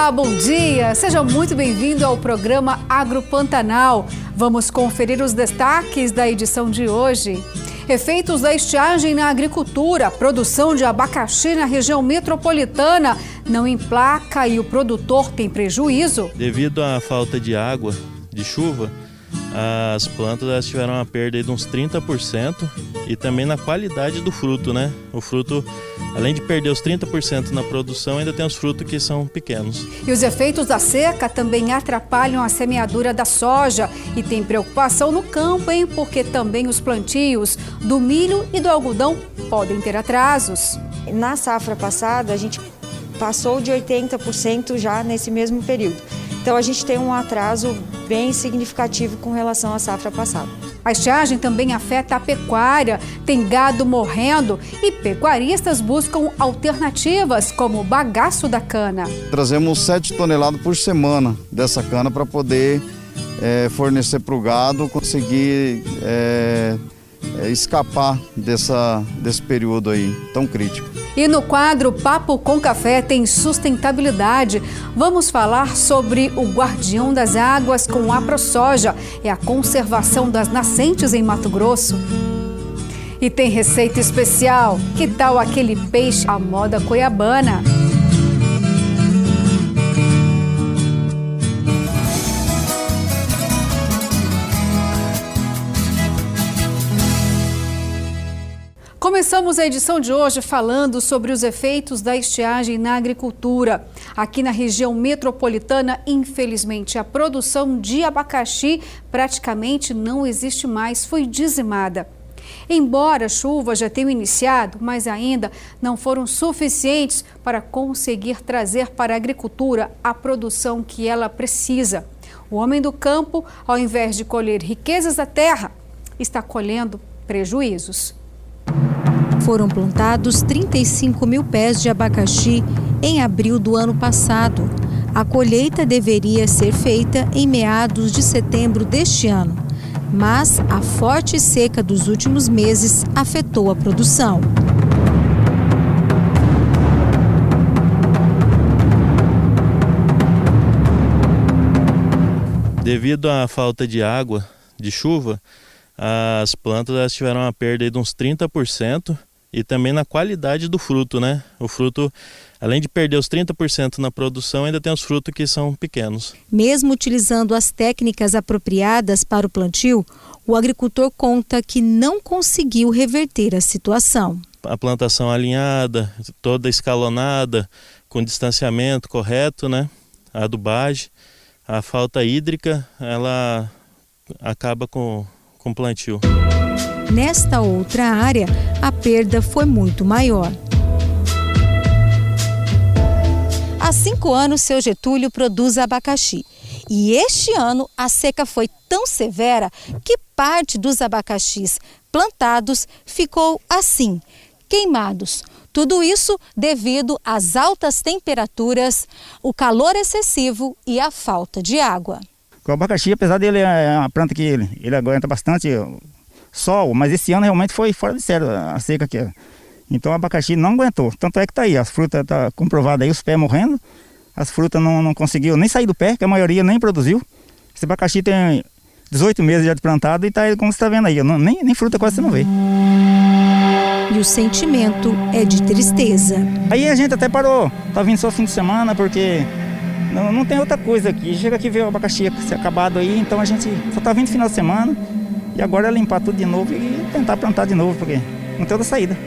Olá, bom dia! Seja muito bem-vindo ao programa Agropantanal. Vamos conferir os destaques da edição de hoje. Efeitos da estiagem na agricultura, produção de abacaxi na região metropolitana não emplaca e o produtor tem prejuízo. Devido à falta de água, de chuva, as plantas tiveram uma perda de uns 30% e também na qualidade do fruto, né? O fruto, além de perder os 30% na produção, ainda tem os frutos que são pequenos. E os efeitos da seca também atrapalham a semeadura da soja. E tem preocupação no campo, hein? Porque também os plantios do milho e do algodão podem ter atrasos. Na safra passada, a gente passou de 80% já nesse mesmo período. Então a gente tem um atraso bem significativo com relação à safra passada. A estiagem também afeta a pecuária, tem gado morrendo e pecuaristas buscam alternativas como o bagaço da cana. Trazemos 7 toneladas por semana dessa cana para poder fornecer para o gado, conseguir escapar desse período aí tão crítico. E no quadro Papo com Café tem sustentabilidade. Vamos falar sobre o guardião das águas com a AproSoja e a conservação das nascentes em Mato Grosso. E tem receita especial. Que tal aquele peixe à moda cuiabana? Começamos a edição de hoje falando sobre os efeitos da estiagem na agricultura. Aqui na região metropolitana, infelizmente, a produção de abacaxi praticamente não existe mais, foi dizimada. Embora a chuva já tenha iniciado, mas ainda não foram suficientes para conseguir trazer para a agricultura a produção que ela precisa. O homem do campo, ao invés de colher riquezas da terra, está colhendo prejuízos. Foram plantados 35 mil pés de abacaxi em abril do ano passado. A colheita deveria ser feita em meados de setembro deste ano, mas a forte seca dos últimos meses afetou a produção. Devido à falta de água, de chuva, as plantas tiveram uma perda de uns 30% e também na qualidade do fruto, né? O fruto, além de perder os 30% na produção, ainda tem os frutos que são pequenos. Mesmo utilizando as técnicas apropriadas para o plantio, o agricultor conta que não conseguiu reverter a situação. A plantação alinhada, toda escalonada, com distanciamento correto, né? A adubagem, a falta hídrica, ela acaba com o plantio. Nesta outra área, a perda foi muito maior. Há 5 anos, seu Getúlio produz abacaxi. E este ano, a seca foi tão severa que parte dos abacaxis plantados ficou assim, queimados. Tudo isso devido às altas temperaturas, o calor excessivo e a falta de água. O abacaxi, apesar dele é uma planta que ele aguenta bastante sol, mas esse ano realmente foi fora de sério a seca aqui. Então o abacaxi não aguentou, tanto é que está aí, as frutas estão comprovadas aí, os pés morrendo, as frutas não conseguiu nem sair do pé, que a maioria nem produziu. Esse abacaxi tem 18 meses já de plantado e está aí, como você está vendo aí, nem fruta quase você não vê. E o sentimento é de tristeza. Aí a gente até parou, tá vindo só fim de semana porque não tem outra coisa aqui, chega aqui ver o abacaxi acabado aí, então a gente só tá vindo final de semana. E agora é limpar tudo de novo e tentar plantar de novo, porque não tem outra saída.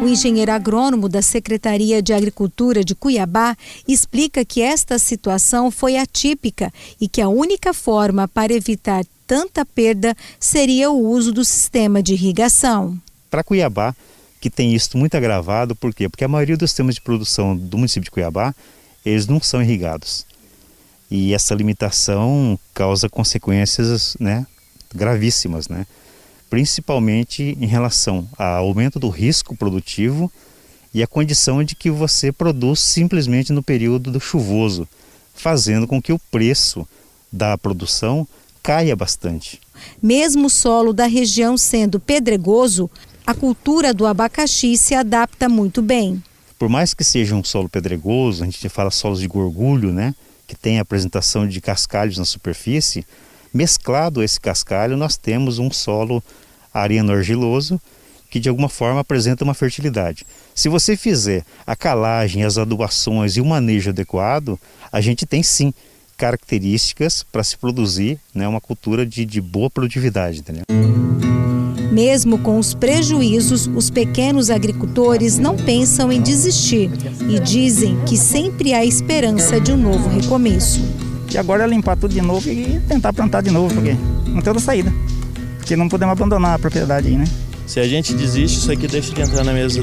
O engenheiro agrônomo da Secretaria de Agricultura de Cuiabá explica que esta situação foi atípica e que a única forma para evitar tanta perda seria o uso do sistema de irrigação. Para Cuiabá, que tem isso muito agravado, por quê? Porque a maioria dos sistemas de produção do município de Cuiabá, eles não são irrigados. E essa limitação causa consequências, né, gravíssimas, né? Principalmente em relação ao aumento do risco produtivo e a condição de que você produz simplesmente no período do chuvoso, fazendo com que o preço da produção caia bastante. Mesmo o solo da região sendo pedregoso, a cultura do abacaxi se adapta muito bem. por mais que seja um solo pedregoso, a gente fala solos de gorgulho, né, que tem a apresentação de cascalhos na superfície, mesclado a esse cascalho nós temos um solo areno-argiloso que de alguma forma apresenta uma fertilidade. Se você fizer a calagem, as adubações e o manejo adequado, a gente tem sim características para se produzir, né, uma cultura de boa produtividade, entendeu? Mesmo com os prejuízos, os pequenos agricultores não pensam em desistir e dizem que sempre há esperança de um novo recomeço. E agora é limpar tudo de novo e tentar plantar de novo, porque não tem outra saída. Porque não podemos abandonar a propriedade aí, né? Se a gente desiste, isso aqui deixa de entrar na mesa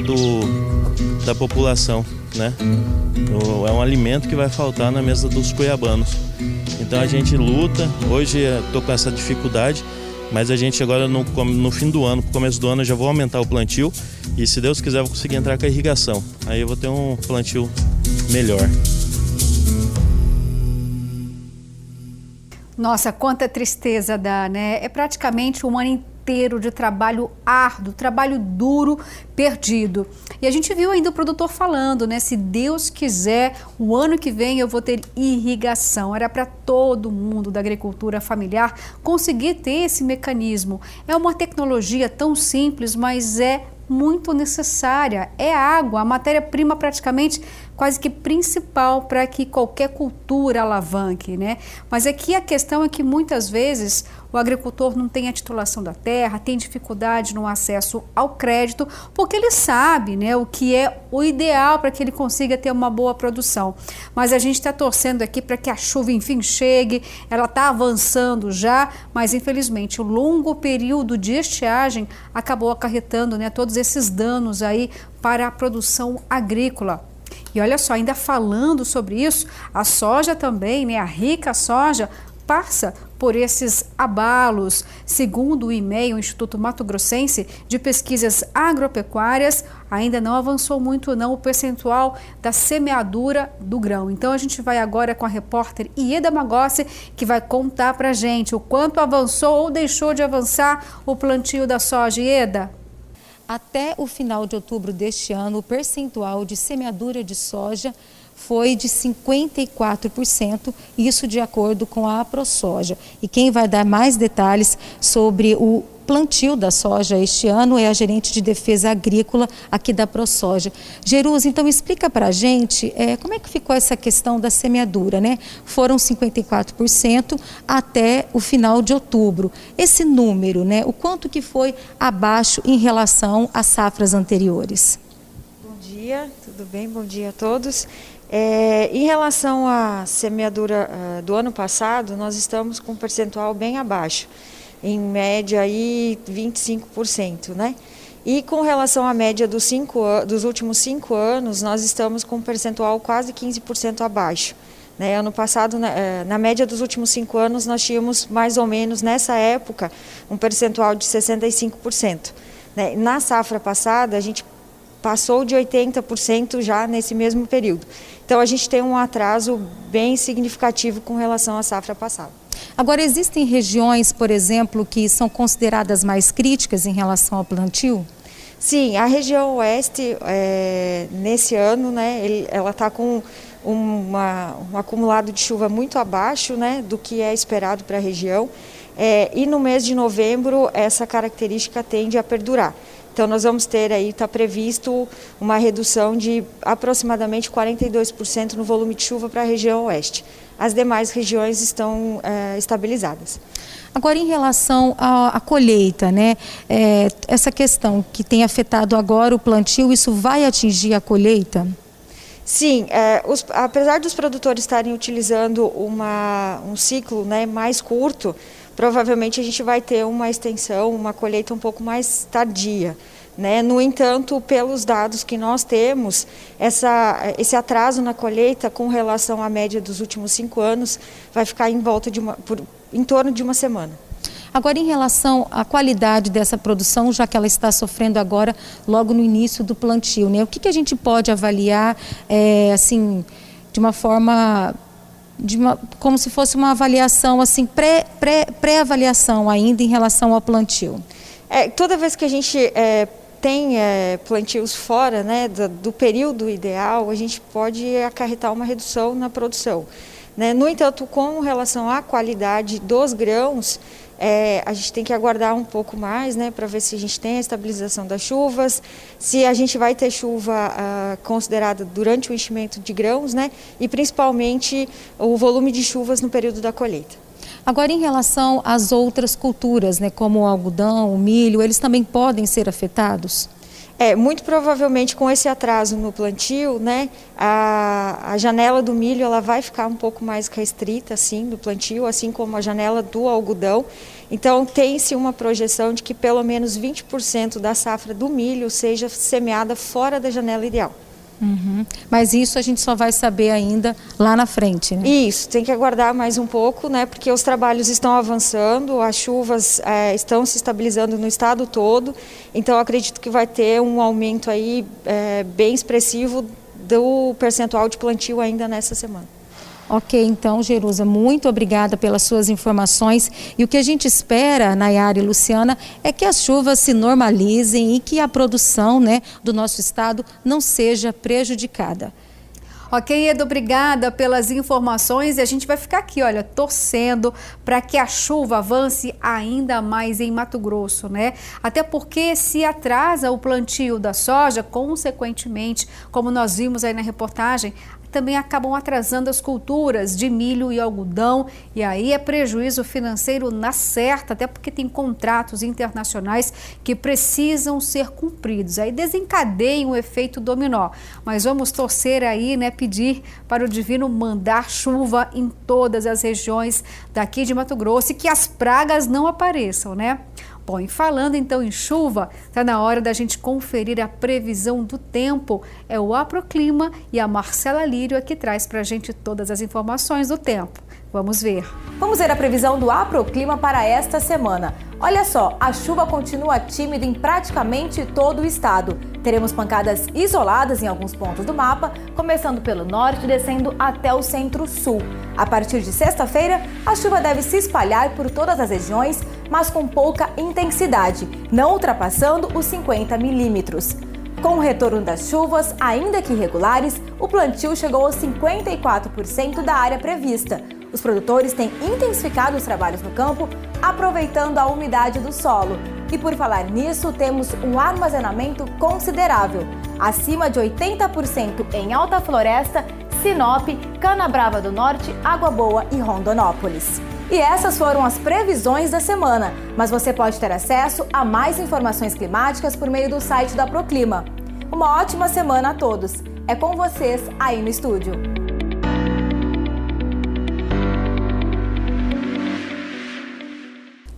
da população, né? É um alimento que vai faltar na mesa dos cuiabanos. Então a gente luta, hoje estou com essa dificuldade, mas a gente agora no fim do ano, no começo do ano, eu já vou aumentar o plantio e se Deus quiser eu vou conseguir entrar com a irrigação. Aí eu vou ter um plantio melhor. Nossa, quanta tristeza dá, né? É praticamente um ano inteiro de trabalho árduo, trabalho duro, perdido. E a gente viu ainda o produtor falando, né? Se Deus quiser, o ano que vem eu vou ter irrigação. Era para todo mundo da agricultura familiar conseguir ter esse mecanismo. É uma tecnologia tão simples, mas é muito necessária. É água, a matéria-prima praticamente quase que principal para que qualquer cultura alavanque, né? Mas aqui a questão é que muitas vezes o agricultor não tem a titulação da terra, tem dificuldade no acesso ao crédito, porque ele sabe, né, o que é o ideal para que ele consiga ter uma boa produção. Mas a gente está torcendo aqui para que a chuva enfim chegue, ela está avançando já, mas infelizmente o longo período de estiagem acabou acarretando, né, todos esses danos aí para a produção agrícola. E olha só, ainda falando sobre isso, a soja também, né, a rica soja, passa por esses abalos. Segundo o IMEI, o Instituto Mato Grossense de Pesquisas Agropecuárias, ainda não avançou muito não o percentual da semeadura do grão. Então a gente vai agora com a repórter Ieda Magossi, que vai contar pra gente o quanto avançou ou deixou de avançar o plantio da soja. Ieda? Até o final de outubro deste ano, o percentual de semeadura de soja foi de 54%, isso de acordo com a AproSoja. E quem vai dar mais detalhes sobre o plantio da soja este ano é a gerente de defesa agrícola aqui da AproSoja. Jerus, então explica para a gente como é que ficou essa questão da semeadura, né? Foram 54% até o final de outubro. Esse número, né? O quanto que foi abaixo em relação às safras anteriores? Bom dia, tudo bem? Bom dia a todos. Em relação à semeadura do ano passado, nós estamos com um percentual bem abaixo, em média aí 25%, né? E com relação à média dos últimos 5 anos, nós estamos com um percentual quase 15% abaixo. Né? Ano passado, na média dos últimos 5 anos, nós tínhamos mais ou menos, nessa época, um percentual de 65%. Né? Na safra passada, a gente passou de 80% já nesse mesmo período. Então a gente tem um atraso bem significativo com relação à safra passada. Agora, existem regiões, por exemplo, que são consideradas mais críticas em relação ao plantio? Sim, a região oeste, nesse ano, né, ela está com um acumulado de chuva muito abaixo, né, do que é esperado para a região. E no mês de novembro, essa característica tende a perdurar. Então nós vamos ter aí, está previsto uma redução de aproximadamente 42% no volume de chuva para a região oeste. As demais regiões estão estabilizadas. Agora, em relação à colheita, né? Essa questão que tem afetado agora o plantio, isso vai atingir a colheita? Sim, apesar dos produtores estarem utilizando um ciclo, né, mais curto, provavelmente a gente vai ter uma extensão, uma colheita um pouco mais tardia. Né? No entanto, pelos dados que nós temos, esse atraso na colheita com relação à média dos últimos 5 anos vai ficar em torno de uma semana. Agora, em relação à qualidade dessa produção, já que ela está sofrendo agora logo no início do plantio, né? O que a gente pode avaliar assim, de uma forma, como se fosse uma avaliação assim, pré-avaliação ainda em relação ao plantio? Toda vez que a gente tem plantios fora, né, do período ideal, a gente pode acarretar uma redução na produção, né? No entanto, com relação à qualidade dos grãos, a gente tem que aguardar um pouco mais, né, para ver se a gente tem a estabilização das chuvas, se a gente vai ter chuva considerada durante o enchimento de grãos, né, e principalmente o volume de chuvas no período da colheita. Agora, em relação às outras culturas, né, como o algodão, o milho, eles também podem ser afetados? Muito provavelmente com esse atraso no plantio, né, a janela do milho ela vai ficar um pouco mais restrita assim, do plantio, assim como a janela do algodão. Então tem-se uma projeção de que pelo menos 20% da safra do milho seja semeada fora da janela ideal. Uhum. Mas isso a gente só vai saber ainda lá na frente, né? Isso, tem que aguardar mais um pouco, né? Porque os trabalhos estão avançando, as chuvas estão se estabilizando no estado todo, então eu acredito que vai ter um aumento aí bem expressivo do percentual de plantio ainda nessa semana. Ok, então, Jerusa, muito obrigada pelas suas informações. E o que a gente espera, Nayara e Luciana, é que as chuvas se normalizem e que a produção, né, do nosso estado não seja prejudicada. Ok, Edu, obrigada pelas informações e a gente vai ficar aqui, olha, torcendo para que a chuva avance ainda mais em Mato Grosso, né? Até porque se atrasa o plantio da soja, consequentemente, como nós vimos aí na reportagem, também acabam atrasando as culturas de milho e algodão, e aí é prejuízo financeiro na certa, até porque tem contratos internacionais que precisam ser cumpridos. Aí desencadeiam o efeito dominó. Mas vamos torcer aí, né, pedir para o Divino mandar chuva em todas as regiões daqui de Mato Grosso e que as pragas não apareçam, né? Bom, e falando então em chuva, está na hora da gente conferir a previsão do tempo. É o Aproclima e a Marcela Lírio aqui traz para a gente todas as informações do tempo. Vamos ver. Vamos ver a previsão do Aproclima para esta semana. Olha só, a chuva continua tímida em praticamente todo o estado. Teremos pancadas isoladas em alguns pontos do mapa, começando pelo norte e descendo até o centro-sul. A partir de sexta-feira, a chuva deve se espalhar por todas as regiões, mas com pouca intensidade, não ultrapassando os 50 milímetros. Com o retorno das chuvas, ainda que irregulares, o plantio chegou aos 54% da área prevista. Os produtores têm intensificado os trabalhos no campo, aproveitando a umidade do solo. E por falar nisso, temos um armazenamento considerável, acima de 80% em Alta Floresta, Sinop, Canabrava do Norte, Água Boa e Rondonópolis. E essas foram as previsões da semana, mas você pode ter acesso a mais informações climáticas por meio do site da Proclima. Uma ótima semana a todos. É com vocês aí no estúdio.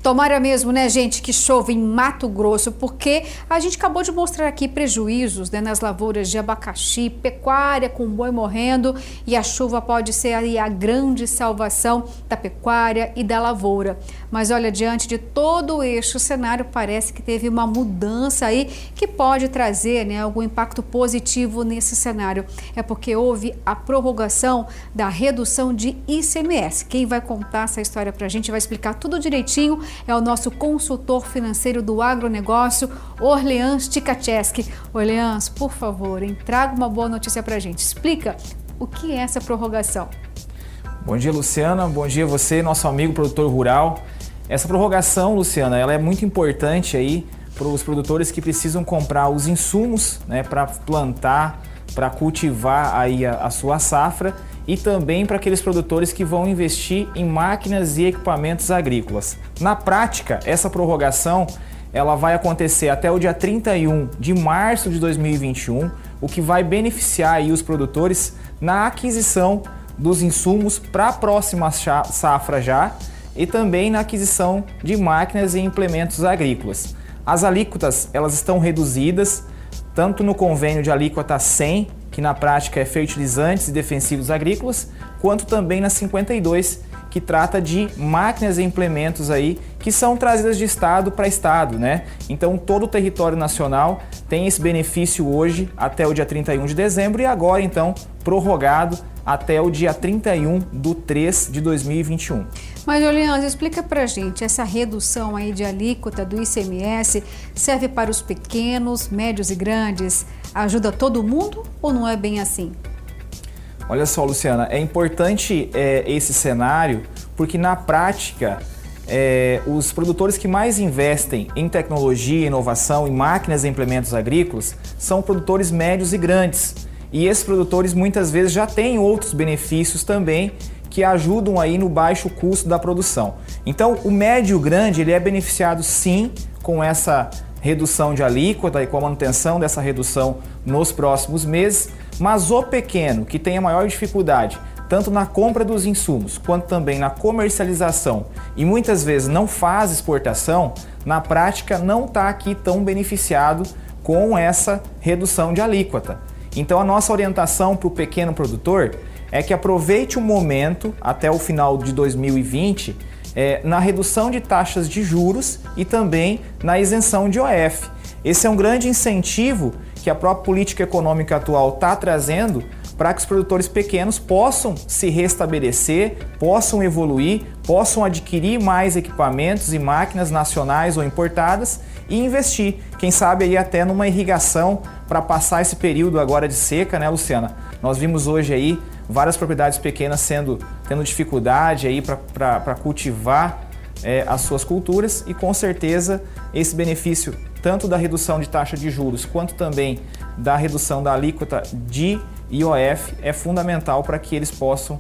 Tomara mesmo, né, gente, que chova em Mato Grosso, porque a gente acabou de mostrar aqui prejuízos, né, nas lavouras de abacaxi, pecuária com boi morrendo, e a chuva pode ser aí a grande salvação da pecuária e da lavoura. Mas olha, diante de todo este cenário, parece que teve uma mudança aí que pode trazer, né, algum impacto positivo nesse cenário. É porque houve a prorrogação da redução de ICMS. Quem vai contar essa história pra gente, vai explicar tudo direitinho, é o nosso consultor financeiro do agronegócio, Orleans Tikacheski. Orleans, por favor, traga uma boa notícia pra gente. Explica o que é essa prorrogação. Bom dia, Luciana. Bom dia a você, nosso amigo produtor rural. Essa prorrogação, Luciana, ela é muito importante aí para os produtores que precisam comprar os insumos, né, para plantar, para cultivar aí a sua safra, e também para aqueles produtores que vão investir em máquinas e equipamentos agrícolas. Na prática, essa prorrogação ela vai acontecer até o dia 31 de março de 2021, o que vai beneficiar aí os produtores na aquisição dos insumos para a próxima safra já, e também na aquisição de máquinas e implementos agrícolas. As alíquotas elas estão reduzidas, tanto no convênio de alíquota 100, que na prática é fertilizantes e defensivos agrícolas, quanto também na 52, que trata de máquinas e implementos aí que são trazidas de estado para estado, né? Então todo o território nacional tem esse benefício hoje até o dia 31 de dezembro e agora então prorrogado até o dia 31 de 3 de 2021. Mas, Juliana, explica pra gente, essa redução aí de alíquota do ICMS serve para os pequenos, médios e grandes? Ajuda todo mundo ou não é bem assim? Olha só, Luciana, é importante esse cenário porque na prática os produtores que mais investem em tecnologia, inovação, em máquinas e implementos agrícolas são produtores médios e grandes. E esses produtores muitas vezes já têm outros benefícios também que ajudam aí no baixo custo da produção. Então, o médio e o grande ele é beneficiado sim com essa redução de alíquota e com a manutenção dessa redução nos próximos meses, mas o pequeno, que tem a maior dificuldade, tanto na compra dos insumos, quanto também na comercialização e muitas vezes não faz exportação, na prática não está aqui tão beneficiado com essa redução de alíquota. Então a nossa orientação para o pequeno produtor é que aproveite o momento até o final de 2020 na redução de taxas de juros e também na isenção de IOF. Esse é um grande incentivo que a própria política econômica atual está trazendo para que os produtores pequenos possam se restabelecer, possam evoluir, possam adquirir mais equipamentos e máquinas nacionais ou importadas e investir, quem sabe aí até numa irrigação para passar esse período agora de seca, né, Luciana? Nós vimos hoje aí várias propriedades pequenas tendo dificuldade aí para cultivar as suas culturas e com certeza esse benefício tanto da redução de taxa de juros quanto também da redução da alíquota de IOF é fundamental para que eles possam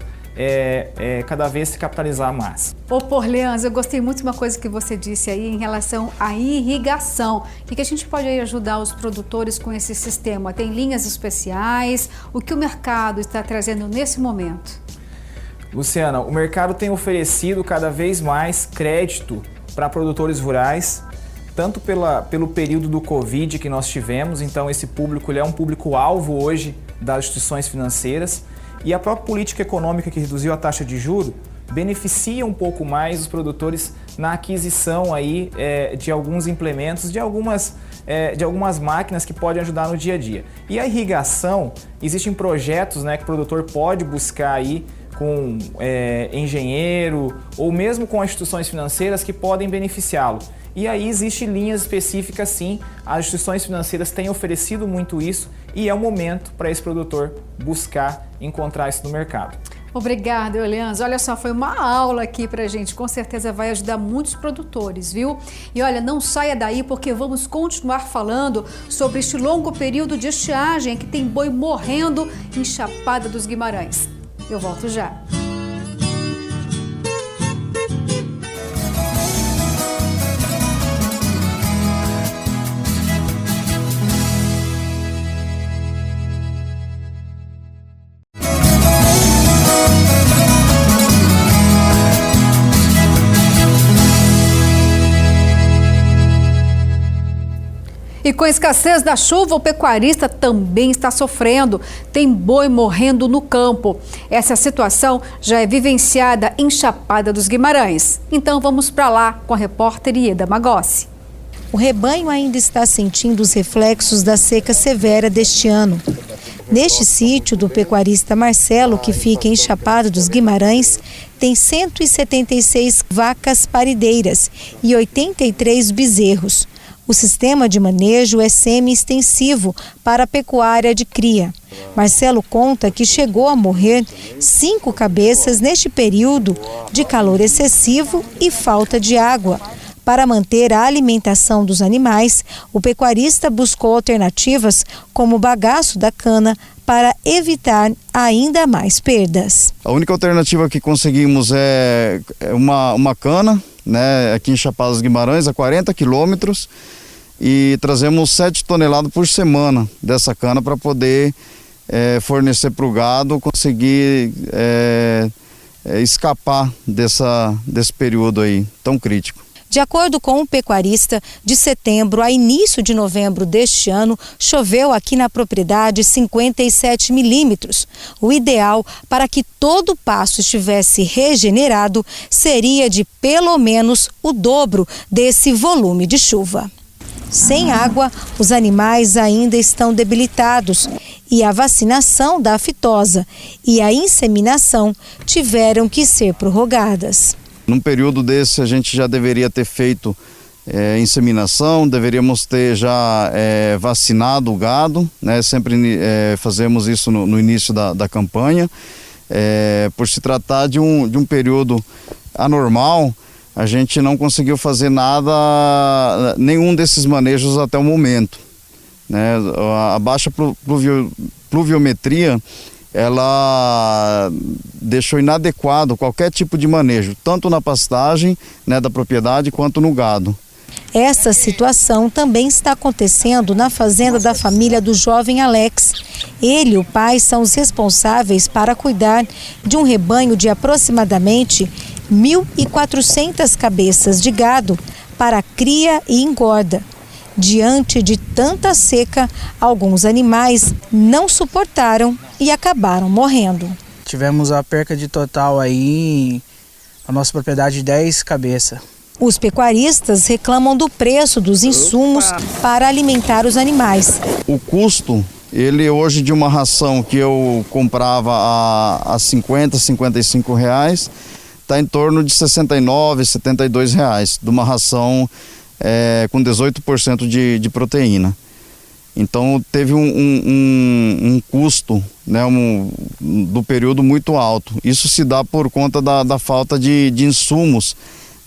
cada vez se capitalizar mais. Ô Porleans, eu gostei muito de uma coisa que você disse aí em relação à irrigação. O que a gente pode aí ajudar os produtores com esse sistema? Tem linhas especiais? O que o mercado está trazendo nesse momento? Luciana, o mercado tem oferecido cada vez mais crédito para produtores rurais, tanto pelo período do Covid que nós tivemos, então esse público ele é um público-alvo hoje das instituições financeiras, e a própria política econômica que reduziu a taxa de juros beneficia um pouco mais os produtores na aquisição aí, de alguns implementos, de algumas máquinas que podem ajudar no dia a dia. E a irrigação, existem projetos, né, que o produtor pode buscar aí com engenheiro ou mesmo com instituições financeiras que podem beneficiá-lo. E aí existem linhas específicas sim, as instituições financeiras têm oferecido muito isso e é o momento para esse produtor buscar encontrar isso no mercado. Obrigada, Eulians. Olha só, foi uma aula aqui pra gente, com certeza vai ajudar muitos produtores, viu? E olha, não saia daí porque vamos continuar falando sobre este longo período de estiagem que tem boi morrendo em Chapada dos Guimarães. Eu volto já. E com a escassez da chuva, o pecuarista também está sofrendo. Tem boi morrendo no campo. Essa situação já é vivenciada em Chapada dos Guimarães. Então vamos para lá com a repórter Ieda Magossi. O rebanho ainda está sentindo os reflexos da seca severa deste ano. Neste sítio do pecuarista Marcelo, que fica em Chapada dos Guimarães, tem 176 vacas parideiras e 83 bezerros. O sistema de manejo é semi-extensivo para a pecuária de cria. Marcelo conta que chegou a morrer 5 cabeças neste período de calor excessivo e falta de água. Para manter a alimentação dos animais, o pecuarista buscou alternativas como o bagaço da cana para evitar ainda mais perdas. A única alternativa que conseguimos é uma cana, né, aqui em Chapada dos Guimarães, a 40 quilômetros, e trazemos 7 toneladas por semana dessa cana para poder fornecer para o gado, conseguir escapar desse período aí tão crítico. De acordo com o pecuarista, de setembro a início de novembro deste ano, choveu aqui na propriedade 57 milímetros. O ideal para que todo o pasto estivesse regenerado seria de pelo menos o dobro desse volume de chuva. Sem água, os animais ainda estão debilitados e a vacinação da aftosa e a inseminação tiveram que ser prorrogadas. Num período desse a gente já deveria ter feito inseminação, deveríamos ter já vacinado o gado, né? Sempre fazemos isso no início da campanha. Por se tratar de um período anormal, a gente não conseguiu fazer nenhum desses manejos até o momento, né? A baixa pluviometria, ela deixou inadequado qualquer tipo de manejo, tanto na pastagem, né, da propriedade, quanto no gado. Essa situação também está acontecendo na fazenda da família do jovem Alex. Ele e o pai são os responsáveis para cuidar de um rebanho de aproximadamente 1.400 cabeças de gado para cria e engorda. Diante de tanta seca, alguns animais não suportaram e acabaram morrendo. Tivemos a perca de total aí, a nossa propriedade de 10 cabeças. Os pecuaristas reclamam do preço dos insumos para alimentar os animais. O custo, ele hoje de uma ração que eu comprava a 50, 55 reais, está em torno de 69, 72 reais, de uma ração com 18% de proteína. Então teve um custo, né, do período muito alto. Isso se dá por conta da falta de insumos,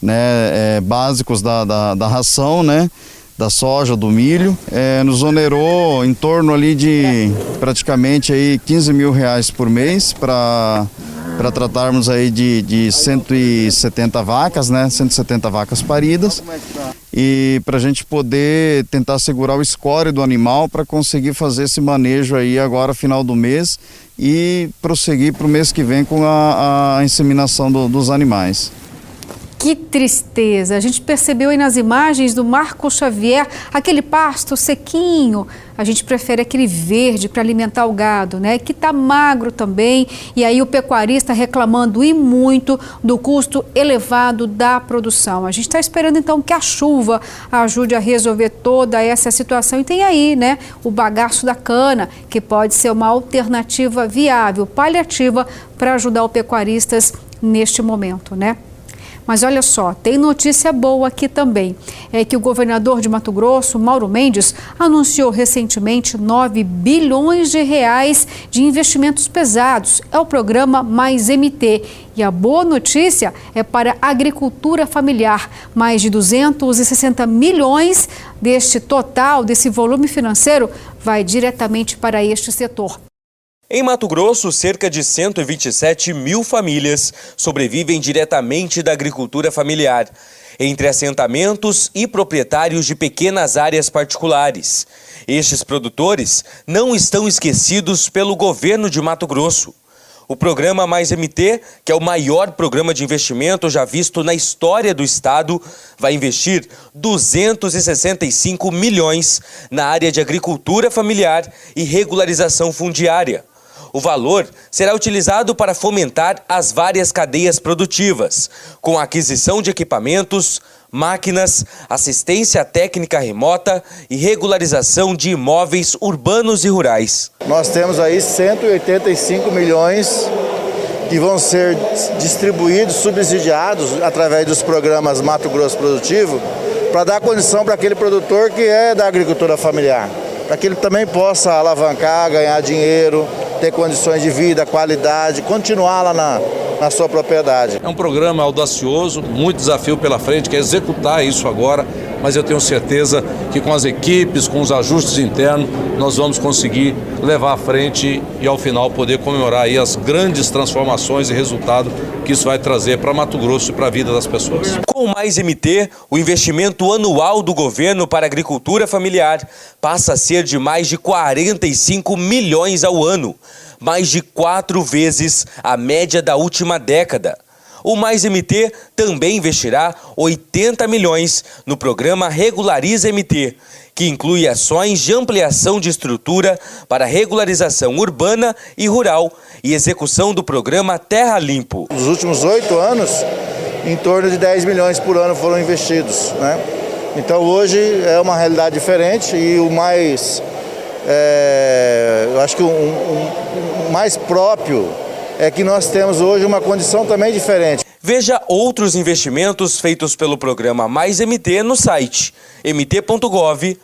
né, básicos da ração, né, da soja, do milho. Nos onerou em torno ali de praticamente aí 15 mil reais por mês para tratarmos aí de 170 vacas, né, 170 vacas paridas, e para a gente poder tentar segurar o score do animal para conseguir fazer esse manejo aí agora final do mês e prosseguir para o mês que vem com a inseminação dos animais. Que tristeza! A gente percebeu aí nas imagens do Marco Xavier aquele pasto sequinho. A gente prefere aquele verde para alimentar o gado, né? Que tá magro também. E aí o pecuarista reclamando e muito do custo elevado da produção. A gente está esperando então que a chuva ajude a resolver toda essa situação. E tem aí, né, o bagaço da cana, que pode ser uma alternativa viável, paliativa para ajudar os pecuaristas neste momento, né? Mas olha só, tem notícia boa aqui também. É que o governador de Mato Grosso, Mauro Mendes, anunciou recentemente 9 bilhões de reais de investimentos pesados. É o programa Mais MT. E a boa notícia é para a agricultura familiar. Mais de 260 milhões deste total, desse volume financeiro, vai diretamente para este setor. Em Mato Grosso, cerca de 127 mil famílias sobrevivem diretamente da agricultura familiar, entre assentamentos e proprietários de pequenas áreas particulares. Estes produtores não estão esquecidos pelo governo de Mato Grosso. O programa Mais MT, que é o maior programa de investimento já visto na história do estado, vai investir 265 milhões na área de agricultura familiar e regularização fundiária. O valor será utilizado para fomentar as várias cadeias produtivas, com a aquisição de equipamentos, máquinas, assistência técnica remota e regularização de imóveis urbanos e rurais. Nós temos aí 185 milhões que vão ser distribuídos, subsidiados através dos programas Mato Grosso Produtivo, para dar condição para aquele produtor que é da agricultura familiar, para que ele também possa alavancar, ganhar dinheiro, ter condições de vida, qualidade, continuar lá na sua propriedade. É um programa audacioso, muito desafio pela frente, que é executar isso agora, mas eu tenho certeza que com as equipes, com os ajustes internos, nós vamos conseguir levar à frente e ao final poder comemorar aí as grandes transformações e resultados que isso vai trazer para Mato Grosso e para a vida das pessoas. Com o Mais MT, o investimento anual do governo para a agricultura familiar passa a ser de mais de 45 milhões ao ano, mais de 4 vezes a média da última década. O Mais MT também investirá 80 milhões no programa Regulariza MT, que inclui ações de ampliação de estrutura para regularização urbana e rural e execução do programa Terra Limpo. Nos últimos 8 anos, em torno de 10 milhões por ano foram investidos, né? Então hoje é uma realidade diferente e o mais, eu acho que o mais próprio é que nós temos hoje uma condição também diferente. Veja outros investimentos feitos pelo programa Mais MT no site mt.gov.br.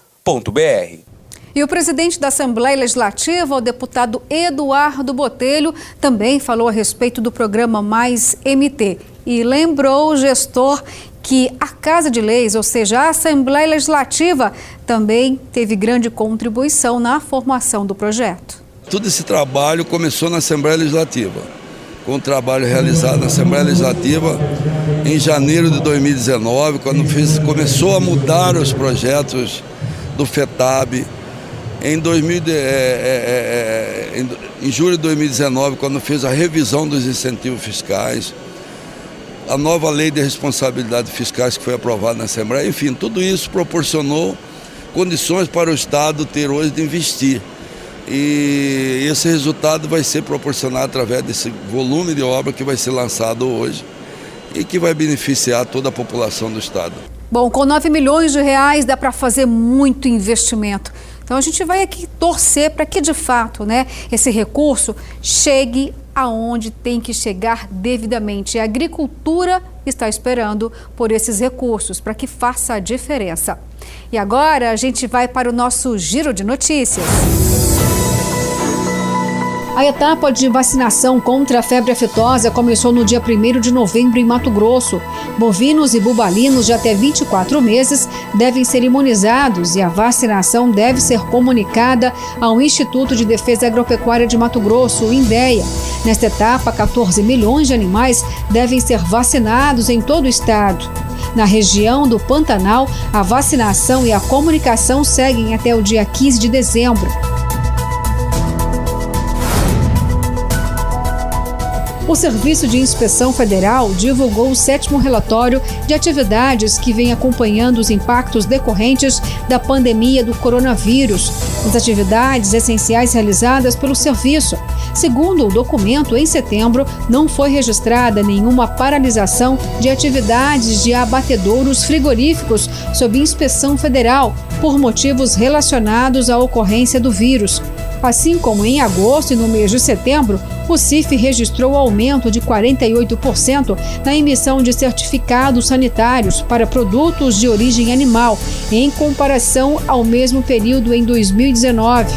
E o presidente da Assembleia Legislativa, o deputado Eduardo Botelho, também falou a respeito do programa Mais MT e lembrou o gestor que a Casa de Leis, ou seja, a Assembleia Legislativa, também teve grande contribuição na formação do projeto. Todo esse trabalho começou na Assembleia Legislativa, com o trabalho realizado na Assembleia Legislativa em janeiro de 2019, quando começou a mudar os projetos do FETAB. Em julho de 2019, quando fez a revisão dos incentivos fiscais, a nova lei de responsabilidade fiscais que foi aprovada na Assembleia, enfim, tudo isso proporcionou condições para o Estado ter hoje de investir. E esse resultado vai ser proporcionado através desse volume de obra que vai ser lançado hoje e que vai beneficiar toda a população do Estado. Bom, com 9 milhões de reais dá para fazer muito investimento. Então a gente vai aqui torcer para que de fato, esse recurso chegue aonde tem que chegar devidamente. A agricultura está esperando por esses recursos para que faça a diferença. E agora a gente vai para o nosso giro de notícias. A etapa de vacinação contra a febre aftosa começou no dia 1º de novembro em Mato Grosso. Bovinos e bubalinos de até 24 meses devem ser imunizados e a vacinação deve ser comunicada ao Instituto de Defesa Agropecuária de Mato Grosso, o INDEA. Nesta etapa, 14 milhões de animais devem ser vacinados em todo o estado. Na região do Pantanal, a vacinação e a comunicação seguem até o dia 15 de dezembro. O Serviço de Inspeção Federal divulgou o 7º relatório de atividades que vem acompanhando os impactos decorrentes da pandemia do coronavírus, as atividades essenciais realizadas pelo serviço. Segundo o documento, em setembro, não foi registrada nenhuma paralisação de atividades de abatedouros frigoríficos sob inspeção federal, por motivos relacionados à ocorrência do vírus. Assim como em agosto e no mês de setembro, o CIF registrou aumento de 48% na emissão de certificados sanitários para produtos de origem animal, em comparação ao mesmo período em 2019.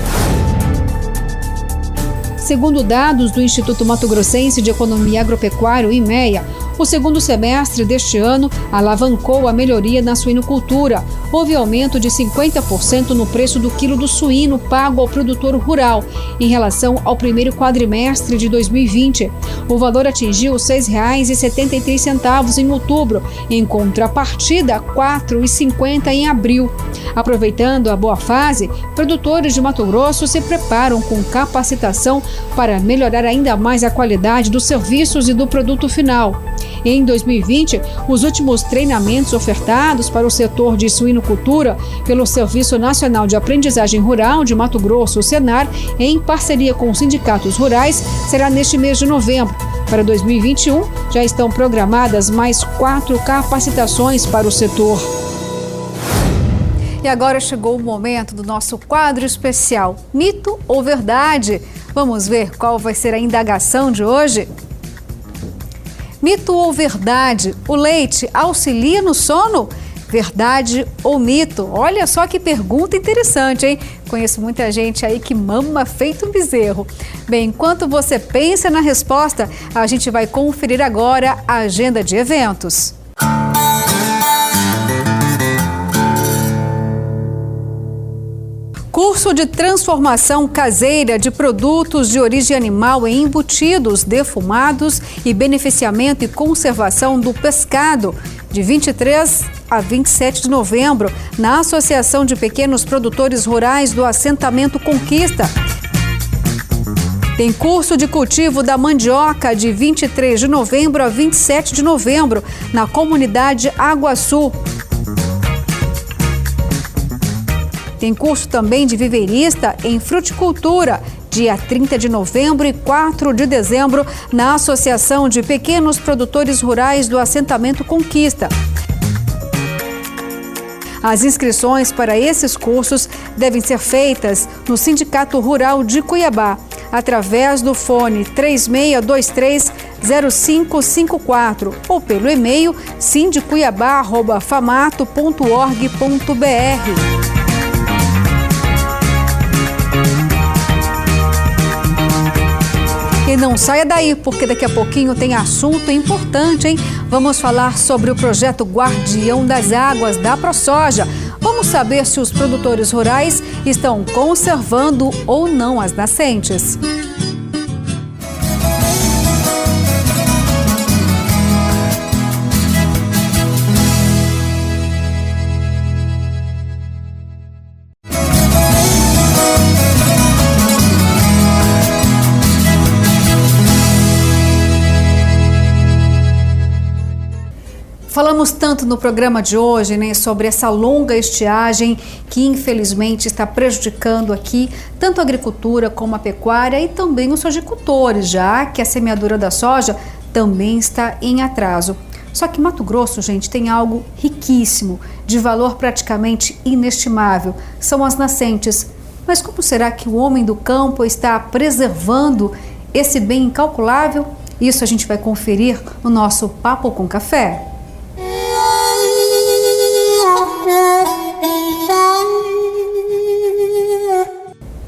Segundo dados do Instituto Mato Grossense de Economia Agropecuária, o IMEA, o segundo semestre deste ano alavancou a melhoria na suinocultura. Houve aumento de 50% no preço do quilo do suíno pago ao produtor rural, em relação ao primeiro quadrimestre de 2020. O valor atingiu R$ 6,73 em outubro, em contrapartida, R$ 4,50 em abril. Aproveitando a boa fase, produtores de Mato Grosso se preparam com capacitação para melhorar ainda mais a qualidade dos serviços e do produto final. Em 2020, os últimos treinamentos ofertados para o setor de suinocultura pelo Serviço Nacional de Aprendizagem Rural de Mato Grosso, o Senar, em parceria com os sindicatos rurais, será neste mês de novembro. Para 2021, já estão programadas mais 4 capacitações para o setor. E agora chegou o momento do nosso quadro especial, Mito ou Verdade? Vamos ver qual vai ser a indagação de hoje? Mito ou verdade? O leite auxilia no sono? Verdade ou mito? Olha só que pergunta interessante, hein? Conheço muita gente aí que mama feito um bezerro. Bem, enquanto você pensa na resposta, a gente vai conferir agora a agenda de eventos. Curso de transformação caseira de produtos de origem animal em embutidos, defumados e beneficiamento e conservação do pescado, de 23 a 27 de novembro, na Associação de Pequenos Produtores Rurais do Assentamento Conquista. Tem curso de cultivo da mandioca de 23 de novembro a 27 de novembro, na comunidade Água Sul. Tem curso também de viveirista em fruticultura, dia 30 de novembro e 4 de dezembro, na Associação de Pequenos Produtores Rurais do Assentamento Conquista. As inscrições para esses cursos devem ser feitas no Sindicato Rural de Cuiabá. através do fone 3623-0554 ou pelo e-mail sindicuiabá@famato.org.br. E não saia daí, porque daqui a pouquinho tem assunto importante, hein? Vamos falar sobre o projeto Guardião das Águas da ProSoja. Vamos saber se os produtores rurais estão conservando ou não as nascentes. Falamos tanto no programa de hoje, né, sobre essa longa estiagem que infelizmente está prejudicando aqui tanto a agricultura como a pecuária e também os sojicultores, já que a semeadura da soja também está em atraso. Só que Mato Grosso, gente, tem algo riquíssimo, de valor praticamente inestimável, são as nascentes. Mas como será que o homem do campo está preservando esse bem incalculável? Isso a gente vai conferir no nosso Papo com Café.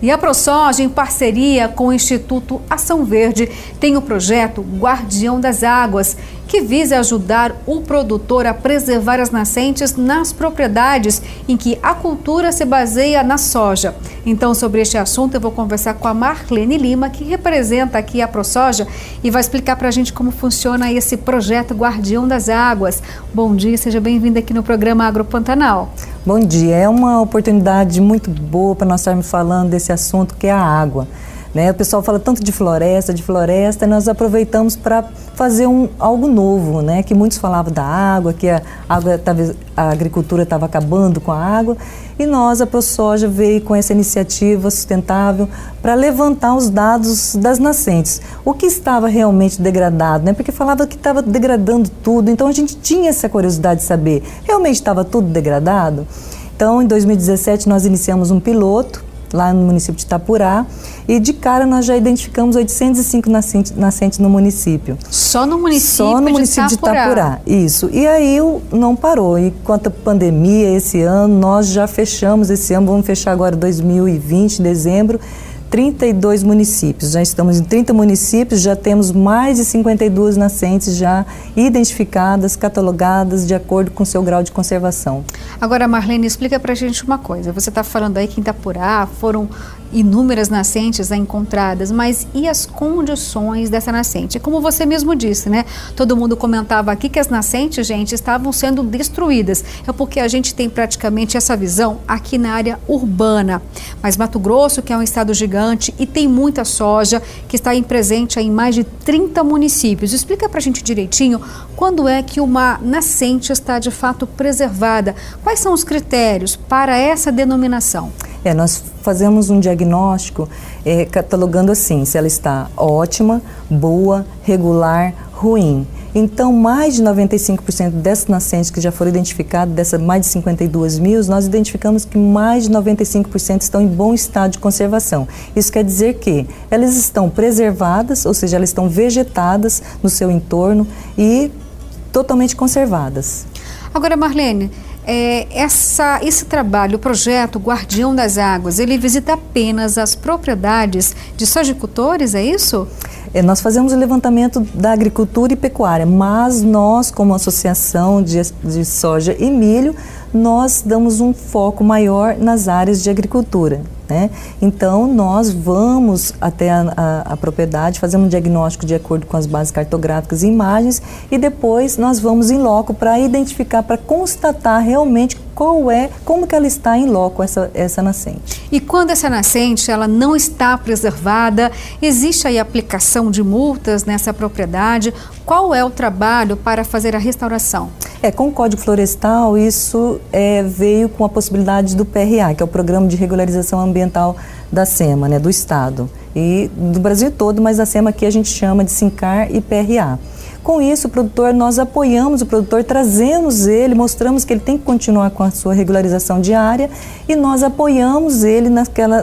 E a ProSoja, em parceria com o Instituto Ação Verde, tem o projeto Guardião das Águas, que visa ajudar o produtor a preservar as nascentes nas propriedades em que a cultura se baseia na soja. Então, sobre este assunto, eu vou conversar com a Marlene Lima, que representa aqui a ProSoja e vai explicar para a gente como funciona esse projeto Guardião das Águas. Bom dia, seja bem-vinda aqui no programa Agropantanal. Bom dia, é uma oportunidade muito boa para nós estarmos falando desse assunto que é a água. O pessoal fala tanto de floresta, e nós aproveitamos para fazer algo novo, né? Que muitos falavam da água, que a agricultura estava acabando com a água, e nós, a ProSoja, veio com essa iniciativa sustentável para levantar os dados das nascentes. O que estava realmente degradado, né? Porque falava que estava degradando tudo, então a gente tinha essa curiosidade de saber, realmente estava tudo degradado? Então, em 2017, nós iniciamos um piloto, lá no município de Itapurá, e de cara nós já identificamos 805 nascentes no município. Só no município, Só no município de Itapurá, isso. E aí não parou, e quanto à pandemia esse ano, nós já fechamos esse ano, vamos fechar agora 2020, dezembro, 32 municípios, já estamos em 30 municípios, já temos mais de 52 nascentes já identificadas, catalogadas de acordo com o seu grau de conservação. Agora, Marlene, explica pra gente uma coisa, você está falando aí que em Itapurá foram inúmeras nascentes encontradas, mas e as condições dessa nascente? Como você mesmo disse, né? Todo mundo comentava aqui que as nascentes, gente, estavam sendo destruídas. É porque a gente tem praticamente essa visão aqui na área urbana. Mas Mato Grosso, que é um estado gigante e tem muita soja, que está presente em mais de 30 municípios. Explica pra gente direitinho quando é que uma nascente está de fato preservada. Quais são os critérios para essa denominação? Nós fazemos um diagnóstico catalogando assim, se ela está ótima, boa, regular, ruim. Então, mais de 95% dessas nascentes que já foram identificadas, dessas mais de 52 mil, nós identificamos que mais de 95% estão em bom estado de conservação. Isso quer dizer que elas estão preservadas, ou seja, elas estão vegetadas no seu entorno e totalmente conservadas. Agora, Marlene, esse trabalho, o projeto Guardião das Águas, ele visita apenas as propriedades de sojicultores, é isso? Nós fazemos o levantamento da agricultura e pecuária, mas nós, como associação de soja e milho, nós damos um foco maior nas áreas de agricultura, né? Então, nós vamos até a propriedade, fazemos um diagnóstico de acordo com as bases cartográficas e imagens, e depois nós vamos em loco para identificar, para constatar realmente como que ela está em loco, essa nascente. E quando essa nascente ela não está preservada, existe aí aplicação de multas nessa propriedade? Qual é o trabalho para fazer a restauração? Com o Código Florestal, isso veio com a possibilidade do PRA, que é o Programa de Regularização Ambiental da SEMA, né, do Estado. E do Brasil todo, mas a SEMA aqui a gente chama de SINCAR e PRA. Com isso, o produtor, nós apoiamos o produtor, trazemos ele, mostramos que ele tem que continuar com a sua regularização diária e nós apoiamos ele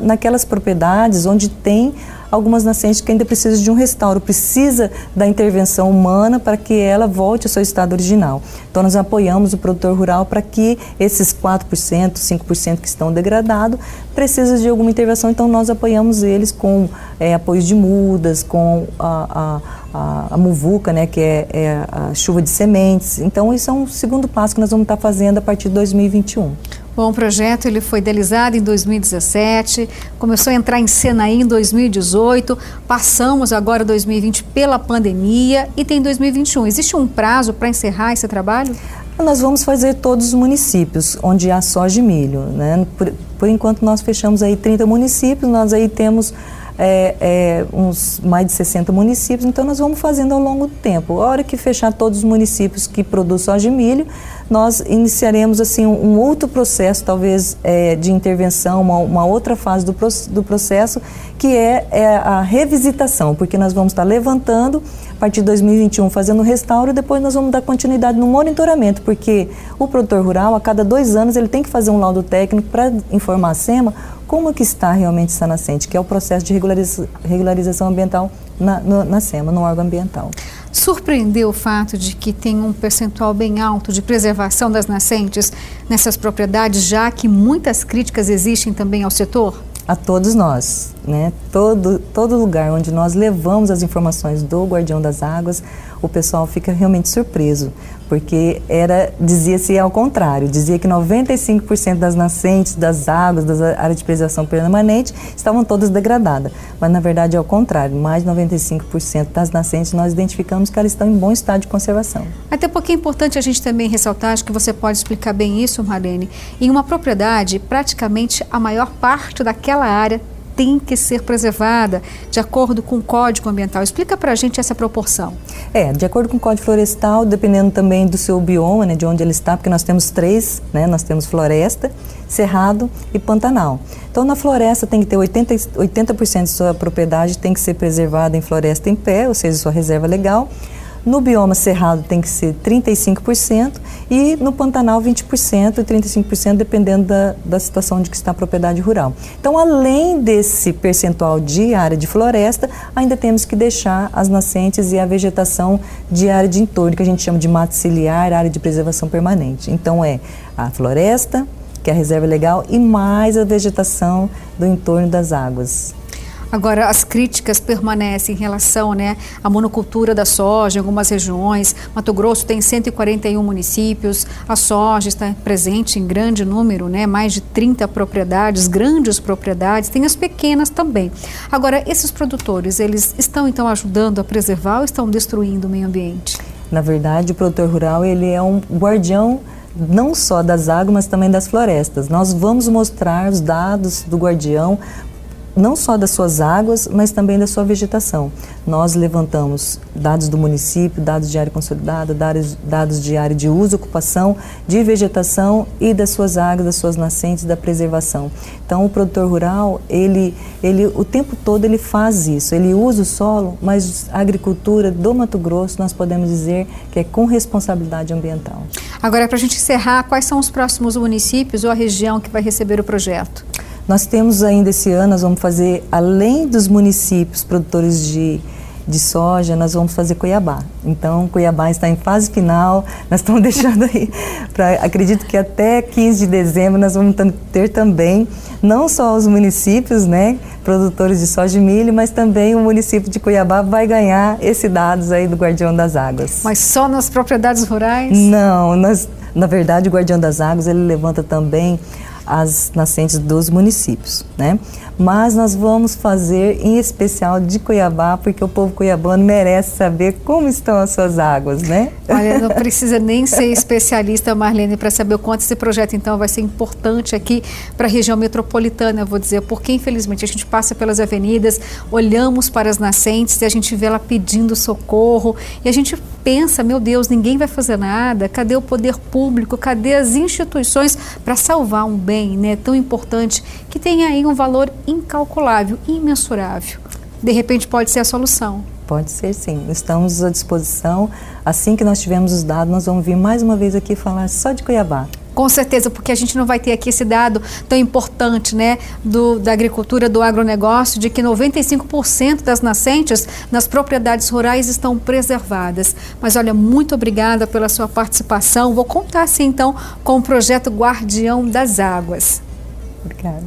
naquelas propriedades onde tem algumas nascentes que ainda precisam de um restauro, precisa da intervenção humana para que ela volte ao seu estado original. Então nós apoiamos o produtor rural para que esses 4%, 5% que estão degradados, precisam de alguma intervenção, então nós apoiamos eles com apoio de mudas, com a muvuca, né, que é a chuva de sementes. Então isso é um segundo passo que nós vamos estar fazendo a partir de 2021. Bom, o projeto ele foi idealizado em 2017, começou a entrar em cena aí em 2018, passamos agora 2020 pela pandemia e tem 2021. Existe um prazo para encerrar esse trabalho? Nós vamos fazer todos os municípios onde há soja e milho, né? Por enquanto nós fechamos aí 30 municípios, nós aí temos uns mais de 60 municípios, então nós vamos fazendo ao longo do tempo. A hora que fechar todos os municípios que produzem soja e milho, nós iniciaremos assim um outro processo, talvez de intervenção, uma outra fase do processo, que é a revisitação, porque nós vamos estar levantando a partir de 2021, fazendo o restauro, e depois nós vamos dar continuidade no monitoramento, porque o produtor rural, a cada 2 anos, ele tem que fazer um laudo técnico para informar a SEMA como que está realmente essa nascente, que é o processo de regularização ambiental na SEMA, no órgão ambiental. Surpreendeu o fato de que tem um percentual bem alto de preservação das nascentes nessas propriedades, já que muitas críticas existem também ao setor? A todos nós, né? Todo lugar onde nós levamos as informações do Guardião das Águas, o pessoal fica realmente surpreso, porque dizia-se ao contrário, dizia que 95% das nascentes, das águas, das áreas de preservação permanente estavam todas degradadas, mas na verdade é ao contrário, mais de 95% das nascentes nós identificamos que elas estão em bom estado de conservação. Até porque é importante a gente também ressaltar, acho que você pode explicar bem isso, Marlene, em uma propriedade, praticamente a maior parte daquela área tem que ser preservada de acordo com o Código Ambiental. Explica pra gente essa proporção. De acordo com o Código Florestal, dependendo também do seu bioma, né, de onde ele está, porque nós temos 3, né, nós temos floresta, cerrado e pantanal. Então na floresta tem que ter 80% de sua propriedade tem que ser preservada em floresta em pé, ou seja, sua reserva legal. No bioma cerrado tem que ser 35% e no Pantanal 20% e 35% dependendo da situação de que está a propriedade rural. Então, além desse percentual de área de floresta, ainda temos que deixar as nascentes e a vegetação de área de entorno, que a gente chama de mato ciliar, área de preservação permanente. Então, é a floresta, que é a reserva legal, e mais a vegetação do entorno das águas. Agora, as críticas permanecem em relação, né, à monocultura da soja em algumas regiões. Mato Grosso tem 141 municípios, a soja está presente em grande número, né, mais de 30 propriedades, grandes propriedades, tem as pequenas também. Agora, esses produtores, eles estão então ajudando a preservar ou estão destruindo o meio ambiente? Na verdade, o produtor rural, ele é um guardião não só das águas, mas também das florestas. Nós vamos mostrar os dados do guardião, não só das suas águas, mas também da sua vegetação. Nós levantamos dados do município, dados de área consolidada, dados de área de uso, ocupação, de vegetação e das suas águas, das suas nascentes, da preservação. Então, o produtor rural, ele o tempo todo ele faz isso, ele usa o solo, mas a agricultura do Mato Grosso, nós podemos dizer que é com responsabilidade ambiental. Agora, para a gente encerrar, quais são os próximos municípios ou a região que vai receber o projeto? Nós temos ainda esse ano, nós vamos fazer, além dos municípios produtores de soja, nós vamos fazer Cuiabá. Então, Cuiabá está em fase final, nós estamos deixando aí, acredito que até 15 de dezembro nós vamos ter também, não só os municípios, né, produtores de soja e milho, mas também o município de Cuiabá vai ganhar esses dados aí do Guardião das Águas. Mas só nas propriedades rurais? Não, na verdade o Guardião das Águas, ele levanta também as nascentes dos municípios, né? Mas nós vamos fazer em especial de Cuiabá, porque o povo cuiabano merece saber como estão as suas águas, né? Olha, não precisa nem ser especialista, Marlene, para saber o quanto esse projeto, então, vai ser importante aqui para a região metropolitana, eu vou dizer, porque, infelizmente, a gente passa pelas avenidas, olhamos para as nascentes e a gente vê ela pedindo socorro e a gente pensa, meu Deus, ninguém vai fazer nada, cadê o poder público, cadê as instituições para salvar um bem, né, tão importante, que tem aí um valor incalculável, imensurável. De repente pode ser a solução. Pode ser, sim. Estamos à disposição. Assim que nós tivermos os dados, nós vamos vir mais uma vez aqui falar só de Cuiabá. Com certeza, porque a gente não vai ter aqui esse dado tão importante, né, da agricultura, do agronegócio, de que 95% das nascentes nas propriedades rurais estão preservadas. Mas olha, muito obrigada pela sua participação. Vou contar assim então com o projeto Guardião das Águas. Obrigada.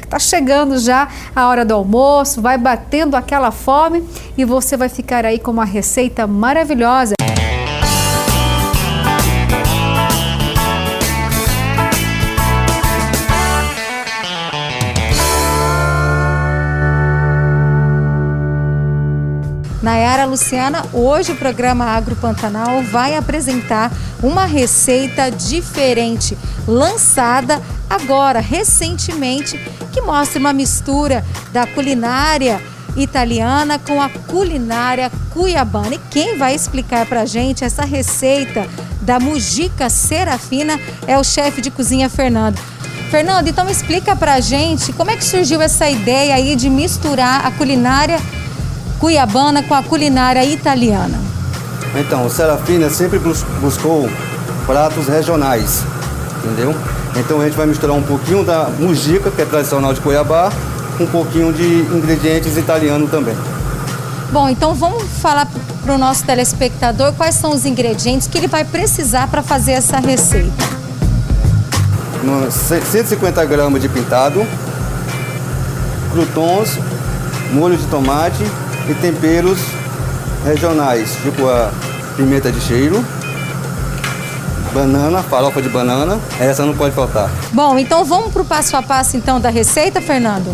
Está chegando já a hora do almoço, vai batendo aquela fome e você vai ficar aí com uma receita maravilhosa. Nayara, Luciana, hoje o programa Agro Pantanal vai apresentar uma receita diferente, lançada agora, recentemente, que mostra uma mistura da culinária italiana com a culinária cuiabana. E quem vai explicar pra gente essa receita da mujica serafina é o chefe de cozinha Fernando. Fernando, então explica pra gente como é que surgiu essa ideia aí de misturar a culinária cuiabana com a culinária italiana. Então, o Serafina sempre buscou pratos regionais, entendeu? Então a gente vai misturar um pouquinho da mujica, que é tradicional de Cuiabá, com um pouquinho de ingredientes italianos também. Bom, então vamos falar para o nosso telespectador quais são os ingredientes que ele vai precisar para fazer essa receita. 150 gramas de pintado, croutons, molho de tomate e temperos regionais, tipo a pimenta de cheiro, banana, farofa de banana, essa não pode faltar. Bom, então vamos para o passo a passo então da receita, Fernando?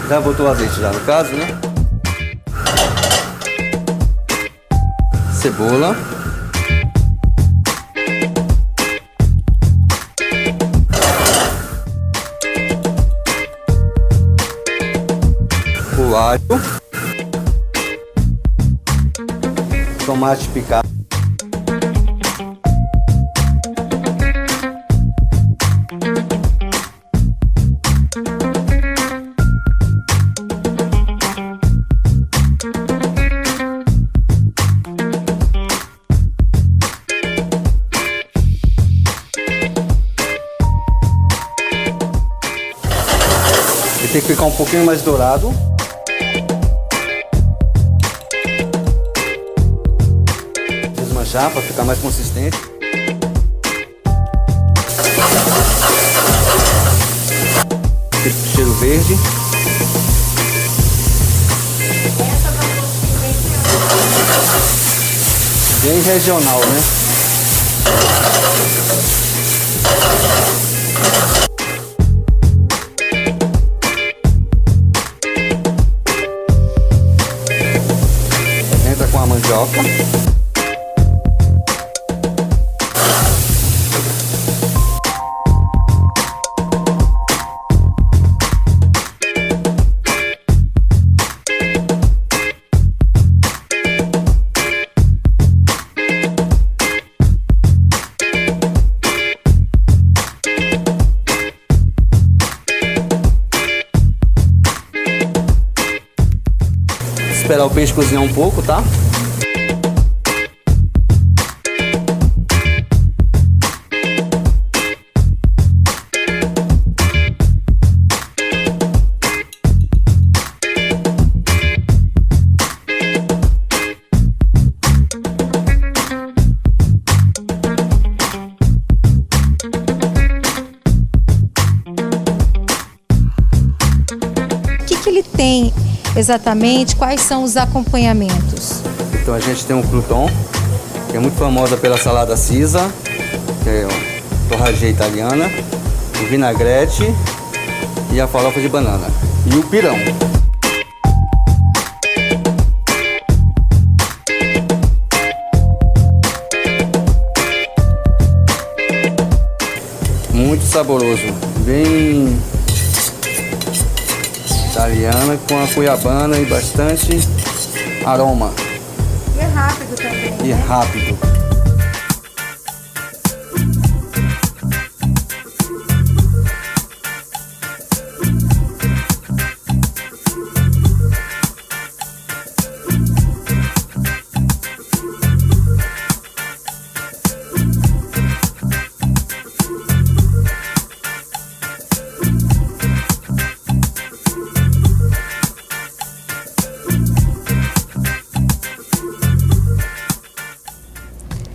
Já botou o azeite já no caso, né? Cebola. O alho. Tomate picado. Ele tem que ficar um pouquinho mais dourado. Desmanchar para ficar mais consistente. Cheiro verde. Bem regional, né? Entra com a mandioca. Esperar o peixe cozinhar um pouco, tá? O que ele tem exatamente? Quais são os acompanhamentos? Então a gente tem um crouton, que é muito famosa pela salada Cisa, que é uma torradinha italiana, o vinagrete e a farofa de banana. E o pirão. Muito saboroso, bem italiana com a cuiabana e bastante aroma. E é rápido também. E rápido.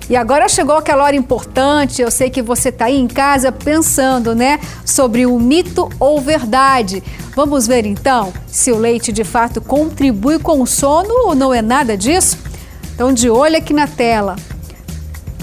E agora chegou aquela hora importante, eu sei que você está aí em casa pensando, né, sobre o mito ou verdade. Vamos ver então se o leite de fato contribui com o sono ou não é nada disso? Então, de olho aqui na tela.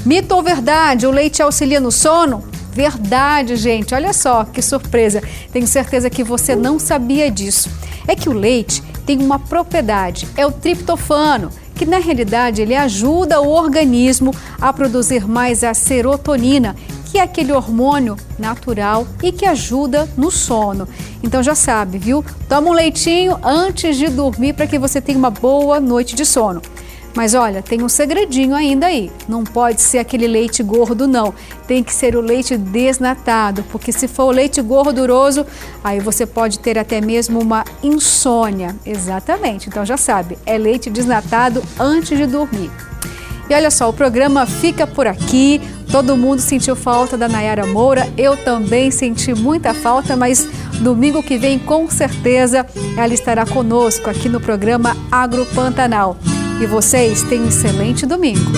Mito ou verdade, o leite auxilia no sono? Verdade, gente, olha só que surpresa. Tenho certeza que você não sabia disso. É que o leite tem uma propriedade, é o triptofano, que na realidade ele ajuda o organismo a produzir mais a serotonina, que é aquele hormônio natural e que ajuda no sono. Então já sabe, viu? Toma um leitinho antes de dormir para que você tenha uma boa noite de sono. Mas olha, tem um segredinho ainda aí. Não pode ser aquele leite gordo, não. Tem que ser o leite desnatado, porque se for o leite gorduroso, aí você pode ter até mesmo uma insônia. Exatamente, então já sabe, é leite desnatado antes de dormir. E olha só, o programa fica por aqui. Todo mundo sentiu falta da Nayara Moura, eu também senti muita falta, mas domingo que vem, com certeza, ela estará conosco aqui no programa Agro Pantanal. E vocês tenham um excelente domingo.